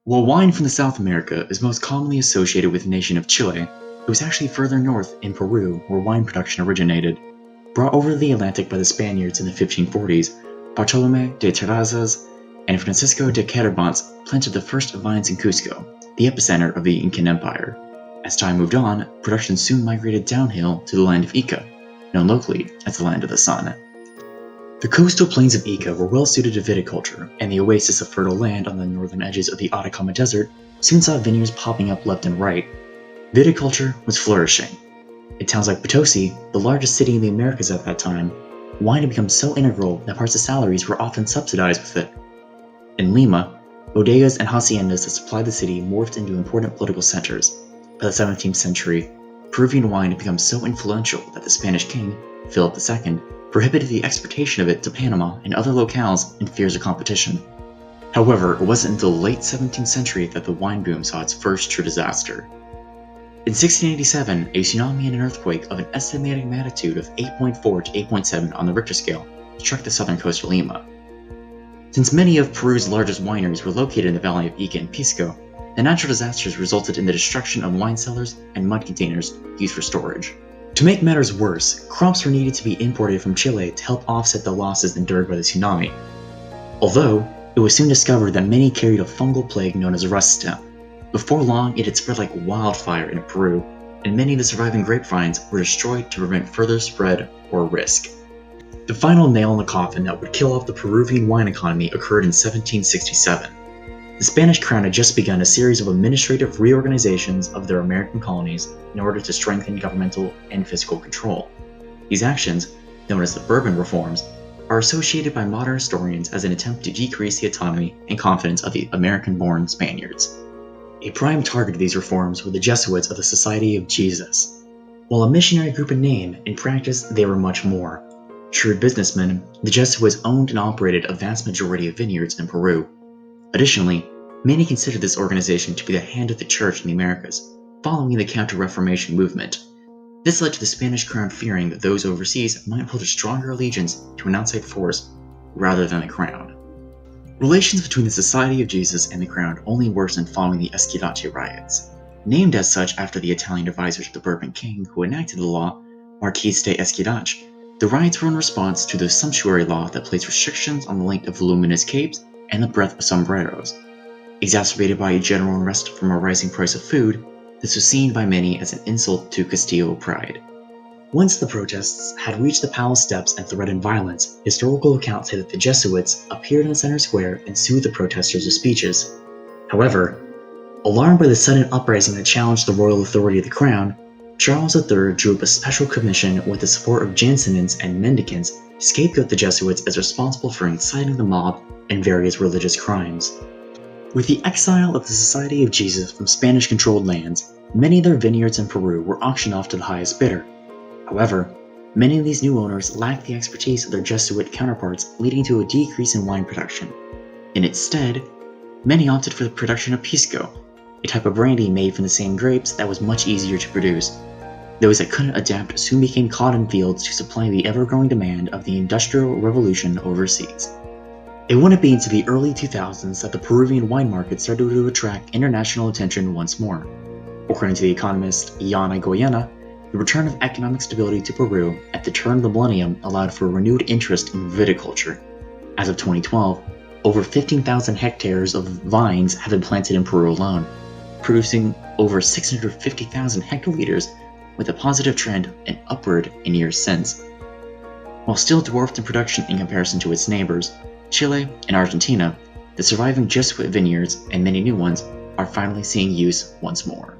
While wine from South America is most commonly associated with the nation of Chile, it was actually further north in Peru where wine production originated. Brought over the Atlantic by the Spaniards in the 1540s, Bartolomé de Terrazas and Francisco de Querbants planted the first vines in Cusco, the epicenter of the Incan Empire. As time moved on, production soon migrated downhill to the land of Ica, known locally as the Land of the Sun. The coastal plains of Ica were well suited to viticulture, and the oasis of fertile land on the northern edges of the Atacama Desert soon saw vineyards popping up left and right. Viticulture was flourishing. In towns like Potosi, the largest city in the Americas at that time, wine had become so integral that parts of salaries were often subsidized with it. In Lima, bodegas and haciendas that supplied the city morphed into important political centers. By the 17th century, Peruvian wine had become so influential that the Spanish king, Philip II, prohibited the exportation of it to Panama and other locales in fears of competition. However, it wasn't until the late 17th century that the wine boom saw its first true disaster. In 1687, a tsunami and an earthquake of an estimated magnitude of 8.4 to 8.7 on the Richter scale struck the southern coast of Lima. Since many of Peru's largest wineries were located in the valley of Ica and Pisco, the natural disasters resulted in the destruction of wine cellars and mud containers used for storage. To make matters worse, crops were needed to be imported from Chile to help offset the losses endured by the tsunami. Although, it was soon discovered that many carried a fungal plague known as rust stem. Before long, it had spread like wildfire in Peru, and many of the surviving grapevines were destroyed to prevent further spread or risk. The final nail in the coffin that would kill off the Peruvian wine economy occurred in 1767. The Spanish crown had just begun a series of administrative reorganizations of their American colonies in order to strengthen governmental and fiscal control. These actions, known as the Bourbon Reforms, are associated by modern historians as an attempt to decrease the autonomy and confidence of the American-born Spaniards. A prime target of these reforms were the Jesuits of the Society of Jesus. While a missionary group in name, in practice they were much more. Shrewd businessmen, the Jesuits owned and operated a vast majority of vineyards in Peru. Additionally, many considered this organization to be the hand of the Church in the Americas, following the Counter-Reformation movement. This led to the Spanish crown fearing that those overseas might hold a stronger allegiance to an outside force rather than the crown. Relations between the Society of Jesus and the crown only worsened following the Esquilache riots. Named as such after the Italian advisor to the Bourbon king who enacted the law, Marquis de Esquilache, the riots were in response to the sumptuary law that placed restrictions on the length of voluminous capes and the breadth of sombreros. Exacerbated by a general unrest from a rising price of food, this was seen by many as an insult to Castillo pride. Once the protests had reached the palace steps and threatened violence, historical accounts say that the Jesuits appeared in the center square and soothed the protesters with speeches. However, alarmed by the sudden uprising that challenged the royal authority of the crown, Charles III drew up a special commission with the support of Jansenists and mendicants to scapegoat the Jesuits as responsible for inciting the mob and various religious crimes. With the exile of the Society of Jesus from Spanish-controlled lands, many of their vineyards in Peru were auctioned off to the highest bidder. However, many of these new owners lacked the expertise of their Jesuit counterparts, leading to a decrease in wine production. In its stead, many opted for the production of pisco, a type of brandy made from the same grapes that was much easier to produce. Those that couldn't adapt soon became cotton fields to supply the ever-growing demand of the Industrial Revolution overseas. It wouldn't be until the early 2000s that the Peruvian wine market started to attract international attention once more. According to the economist Yana Goyena, the return of economic stability to Peru at the turn of the millennium allowed for renewed interest in viticulture. As of 2012, over 15,000 hectares of vines have been planted in Peru alone, producing over 650,000 hectoliters, with a positive trend and upward in years since. While still dwarfed in production in comparison to its neighbors, Chile and Argentina, the surviving Jesuit vineyards and many new ones are finally seeing use once more.